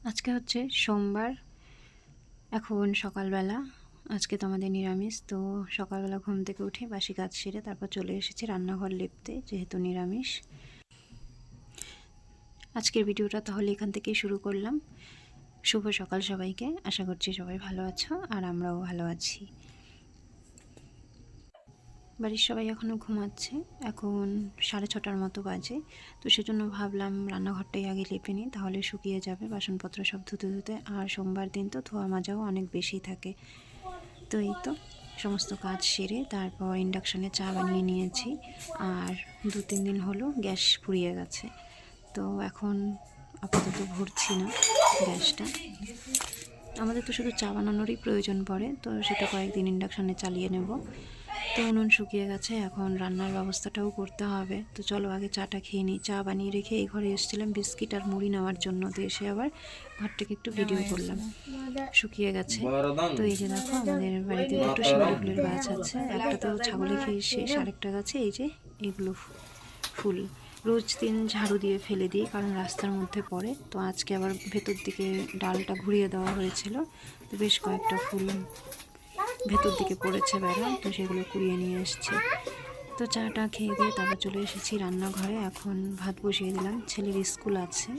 আজকে হচ্ছে সোমবার, এখন সকালবেলা। আজকে তো আমাদের নিরামিষ। তো সকালবেলা ঘুম থেকে উঠে বাসি কাজ সেরে তারপর চলে এসেছি রান্নাঘর লেপতে, যেহেতু নিরামিষ। আজকের ভিডিওটা তাহলে এখান থেকেই শুরু করলাম। শুভ সকাল সবাইকে। আশা করছি সবাই ভালো আছো আর আমরাও ভালো আছি। বাড়ির সবাই এখনও ঘুমাচ্ছে, এখন 6:30টার মতো বাজে। তো সেজন্য ভাবলাম রান্নাঘরটাই আগে লেপে নিই, তাহলে শুকিয়ে যাবে বাসনপত্র সব ধুতে ধুতে। আর সোমবার দিন তো ধোয়া মাজাও অনেক বেশি থাকে। তো এই তো সমস্ত কাজ সেরে তারপর ইন্ডাকশানে চা বানিয়ে নিয়েছি। আর 2-3 দিন হলো গ্যাস ফুরিয়ে গেছে, তো এখন আপাতত ভরছি না গ্যাসটা। আমাদের তো শুধু চা বানানোরই প্রয়োজন পড়ে, তো সেটা কয়েকদিন ইন্ডাকশানে চালিয়ে নেব। তো উনুন শুকিয়ে গেছে, এখন রান্নার ব্যবস্থাটাও করতে হবে। তো চলো আগে চাটা খেয়ে নিই। চা বানিয়ে রেখে এই ঘরে এসেছিলাম বিস্কিট আর মুড়ি নেওয়ার জন্য। তো এসে আবার ঘরটাকে একটু ভিডিও করলাম। শুকিয়ে গেছে। তো এই যে দেখো, আমাদের বাড়িতে দুটো শিউলি ফুলের গাছ আছে। একটা তো ছাগলে খেয়ে শেষ, আরেকটা গাছে এই যে এগুলো ফুল রোজ দিন ঝাড়ু দিয়ে ফেলে দিই, কারণ রাস্তার মধ্যে পড়ে। তো আজকে আবার ভেতর দিকে ডালটা ঘুরিয়ে দেওয়া হয়েছিল, তো বেশ কয়েকটা ফুল ভেতর দিকে পড়েছে বেড়া, তো সেগুলো কুড়িয়ে নিয়ে এসেছি। তো চাটা খেয়ে দিয়ে তারপর চলে এসেছি রান্নাঘরে। এখন ভাত বসিয়ে দিলাম। ছেলের স্কুল আছে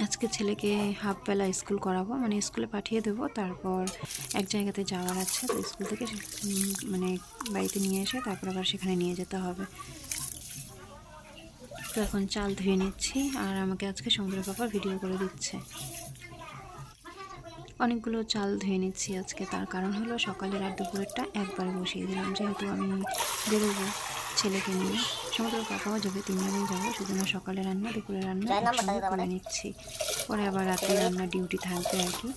আজকে, ছেলেকে হাফ বেলা স্কুল করাবো, মানে স্কুলে পাঠিয়ে দেবো। তারপর এক জায়গাতে যাওয়ার আছে, তো স্কুল থেকে মানে বাড়িতে নিয়ে এসে তারপর আবার সেখানে নিয়ে যেতে হবে। তো এখন চাল ধুয়ে নিচ্ছি, আর আমাকে আজকে সমুদ্র পাপা ভিডিও করে দিচ্ছে। অনেকগুলো চাল ধুয়ে নিচ্ছি আজকে, তার কারণ হলো সকালের আর দুপুরেরটা একবারে বসিয়ে দিলাম, যেহেতু আমি বেরোবো ছেলেকে নিয়ে। সমুদ্র পাপাও যাবে, 3 জনেই যাবো, সেজন্য সকালে রান্না দুপুরে রান্না একসঙ্গে করে নিচ্ছি। পরে আবার রাত্রে রান্না ডিউটি থাকবে আর কি।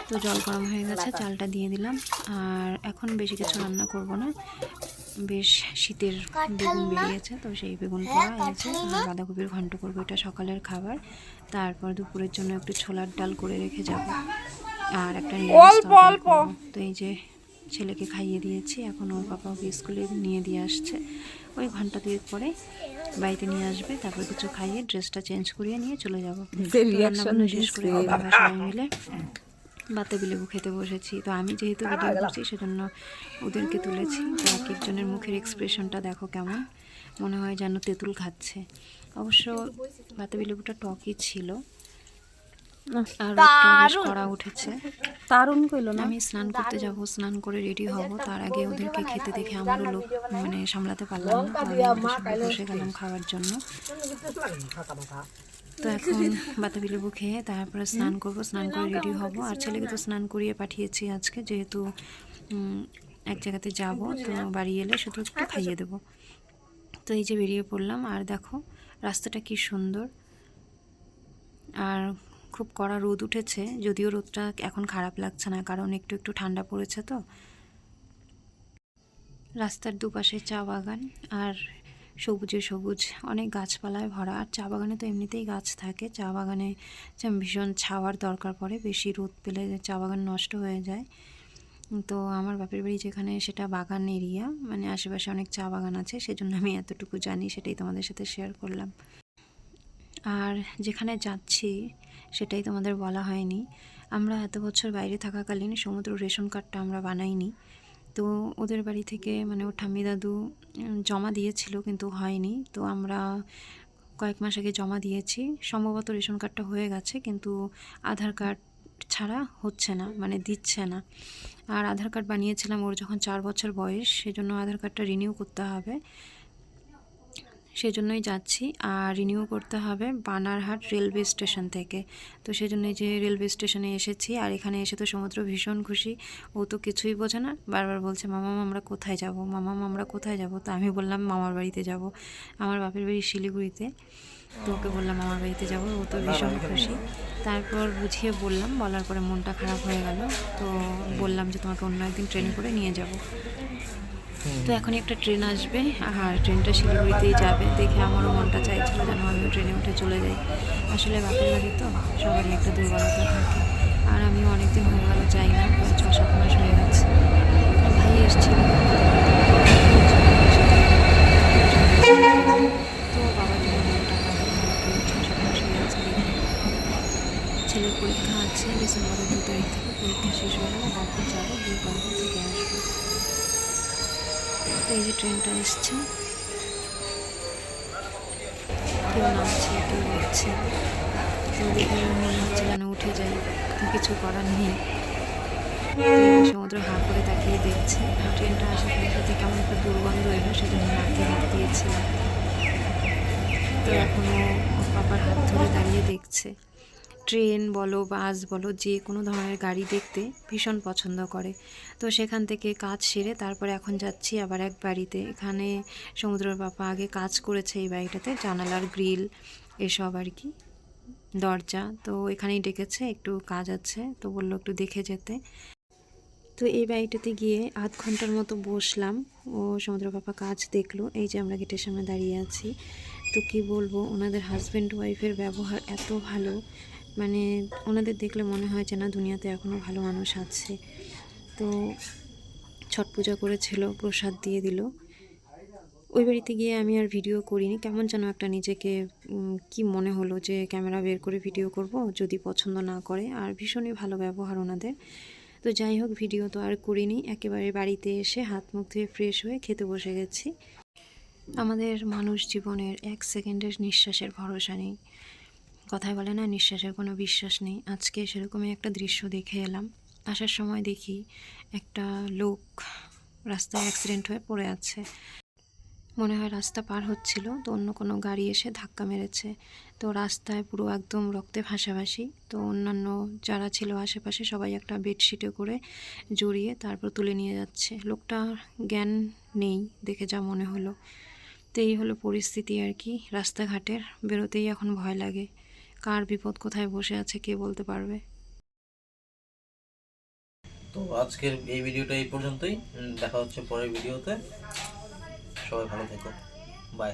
তো জল গরম হয়ে গেছে, চালটা দিয়ে দিলাম। আর এখন বেশি কিছু রান্না করব না, বেশ শীতের বেগুন বেরিয়েছে, তো সেই বেগুন পোড়া এনেছে আর বাঁধাকপির ঘন্ট করবো, এটা সকালের খাবার। তারপর দুপুরের জন্য একটু ছোলার ডাল করে রেখে যাব, আর একটা নিরামিষ তরকারি করবো। তো এই যে ছেলেকে খাইয়ে দিয়েছি, এখন ওর পাপা ওকে স্কুলে নিয়ে দিয়ে আসছে। ওই ঘন্টা 2 পরে বাড়িতে নিয়ে আসবে, তারপর কিছু খাইয়ে ড্রেসটা চেঞ্জ করিয়ে নিয়ে চলে যাবো। রান্নাবান্না শেষ করে আমরা সবাই মিলে বাতাবি লেবু খেতে বসেছি। তো আমি যেহেতু ভিডিও করছি সেজন্য ওদেরকে তুলেছি। তো এক একজনের মুখের এক্সপ্রেশনটা দেখো কেমন, মনে হয় যেন তেঁতুল খাচ্ছে। অবশ্য বাতাবি লেবুটা টকই ছিল, আর বেশ কড়া উঠেছে। তারুণ কইল না। আমি স্নান করতে যাব, স্নান করে রেডি হব, তার আগে ওদেরকে খেতে দেখে আমারও লোক মানে সামলাতে পারলাম না, তো আমি ওদের সঙ্গে বসে গেলাম খাওয়ার জন্য। তো এখন বাতাবি লেবু খেয়ে তারপরে স্নান করব, স্নান করে রেডি হব। আর ছেলেকে তো স্নান করিয়ে পাঠিয়েছি আজকে, যেহেতু এক জায়গাতে যাব, তো বাড়ি এলে শুধু একটু খাইয়ে দেব। তো এই যে বেরিয়ে পড়লাম, আর দেখো রাস্তাটা কি সুন্দর। আর খুব কড়া রোদ উঠেছে, যদিও রোদটা এখন খারাপ লাগছে না, কারণ একটু একটু ঠান্ডা পড়েছে। তো রাস্তার দুপাশে চা বাগান, আর সবুজে সবুজ অনেক গাছপালায় ভরা। আর চা বাগানে তো এমনিতেই গাছ থাকে, চা বাগানে ভীষণ ছাওয়ার দরকার পড়ে, বেশি রোদ পেলে চা বাগান নষ্ট হয়ে যায়। তো আমার বাপের বাড়ি যেখানে, সেটা বাগান এরিয়া, মানে আশেপাশে অনেক চা বাগান আছে, সেজন্য আমি এতটুকু জানি, সেটাই তোমাদের সাথে শেয়ার করলাম। আর যেখানে যাচ্ছি সেটাই তোমাদের বলা হয়নি। আমরা এত বছর বাইরে থাকাকালীন সমুদ্র রেশন কার্ডটা আমরা বানাইনি। তো ওদের বাড়ি থেকে মানে ওর ঠাম্মি দাদু জমা দিয়েছিল, কিন্তু হয়নি। তো আমরা কয়েক মাস আগে জমা দিয়েছি, সম্ভবত রেশন কার্ডটা হয়ে গেছে, কিন্তু আধার কার্ড ছাড়া হচ্ছে না, মানে দিচ্ছে না। আর আধার কার্ড বানিয়েছিলাম ওর যখন 4 বছর বয়স, সেজন্য আধার কার্ডটা রিনিউ করতে হবে, সেজন্যই যাচ্ছি। আর রিনিউ করতে হবে বানারহাট রেলওয়ে স্টেশন থেকে। তো সেজন্যই যে রেলওয়ে স্টেশনে এসেছি। আর এখানে এসে তো সমুদ্র ভীষণ খুশি, ও তো কিছুই বোঝে না, বারবার বলছে মামাম আমরা কোথায় যাব, মামাম আমরা কোথায় যাব। তো আমি বললাম মামার বাড়িতে যাব, আমার বাপের বাড়ি শিলিগুড়িতে। তো ওকে বললাম মামার বাড়িতে যাব, ও তো ভীষণ খুশি। তারপর বুঝিয়ে বললাম, বলার পরে মনটা খারাপ হয়ে গেল। তো বললাম যে তোমাকে অন্য একদিন ট্রেনে করে নিয়ে যাব। তো এখনই একটা ট্রেন আসবে, আর ট্রেনটা শিলিগুড়িতেই যাবে। দেখে আমারও মনটা চাইছিল যেন আমিও ট্রেনে উঠে চলে যাই। আসলে বাপের বাড়ি তো সবারই একটা দুর্বলতা থাকে, আর আমিও অনেকদিন হয়ে গেল যাই না, প্রায় 6-7 মাস হয়ে গেছে। ভাই এসেছিল, তো বাবার জন্য মনটা খারাপ, 6-7 মাস হয়ে ছেলের পরীক্ষা আছে ডিসেম্বরের 2 তারিখ থেকে। পরীক্ষা শেষ হয়ে গেলে তারপর যাবো, গিয়ে কয়েকদিন থেকে আসবো। তো এই যে ট্রেনটা এসছে, কেউ নামছে কেউ উঠছে, তো দেখে মনে হচ্ছে যেন উঠে যাই, কিছু করার নেই। সমুদ্র হাঁ করে তাকিয়ে দেখছে। আর ট্রেনটা আসার সাথে সাথে কেমন একটা দুর্গন্ধ এলো, সেজন্য নাকে হাত দিয়েছিলাম। তো এখনও ওর পাপার হাত ধরে দাঁড়িয়ে দেখছে। ট্রেন বলো বাস বলো যে কোনো ধরনের গাড়ি দেখতে ভীষণ পছন্দ করে। তো সেখান থেকে কাজ সেরে তারপরে এখন যাচ্ছি আবার এক বাড়িতে। এখানে সমুদ্রের পাপা আগে কাজ করেছে এই বাড়িটাতে, জানালার গ্রিল এসব আর কি, দরজা। তো এখানেই ডেকেছে, একটু কাজ আছে, তো বললো একটু দেখে যেতে। তো এই বাড়িটাতে গিয়ে আধ ঘন্টার মতো বসলাম। ও সমুদ্র পাপা কাজ দেখলো। এই যে আমরা গেটের সামনে দাঁড়িয়ে আছি। তো কি বলবো, ওনাদের হাজব্যান্ড ওয়াইফের ব্যবহার এত ভালো, মানে ওনাদের দেখলে মনে হয় যে না, দুনিয়াতে এখনও ভালো মানুষ আছে। তো ছট পূজা করেছিল, প্রসাদ দিয়ে দিল। ওই বাড়িতে গিয়ে আমি আর ভিডিও করিনি, কেমন যেন একটা নিজেকে কি মনে হলো যে ক্যামেরা বের করে ভিডিও করব যদি পছন্দ না করে। আর ভীষণই ভালো ব্যবহার ওনাদের। তো যাই হোক, ভিডিও তো আর করিনি, একেবারে বাড়িতে এসে হাত মুখ ধুয়ে ফ্রেশ হয়ে খেতে বসে গেছি। আমাদের মানুষ জীবনের 1 সেকেন্ডের নিঃশ্বাসের ভরসা নেই। কথায় বলে না, নিঃশ্বাসের কোনো বিশ্বাস নেই। আজকে সেরকমই একটা দৃশ্য দেখে এলাম। আসার সময় দেখি একটা লোক রাস্তায় অ্যাক্সিডেন্ট হয়ে পড়ে আছে। মনে হয় রাস্তা পার হচ্ছিল, তো অন্য কোনো গাড়ি এসে ধাক্কা মেরেছে। তো রাস্তায় পুরো একদম রক্তে ভাসাভাসি। তো অন্যান্য যারা ছিল আশেপাশে সবাই একটা বেডশিটে করে জড়িয়ে তারপর তুলে নিয়ে যাচ্ছে। লোকটার জ্ঞান নেই দেখে যা মনে হলো। তো এই হলো পরিস্থিতি আর কি। রাস্তাঘাটের বেরোতেই এখন ভয় লাগে, কার বিপদ কোথায় বসে আছে কে বলতে পারবে। তো আজকের এই ভিডিওটা এই পর্যন্তই। দেখা হচ্ছে পরের ভিডিওতে। সবাই ভালো থেকো, বাই।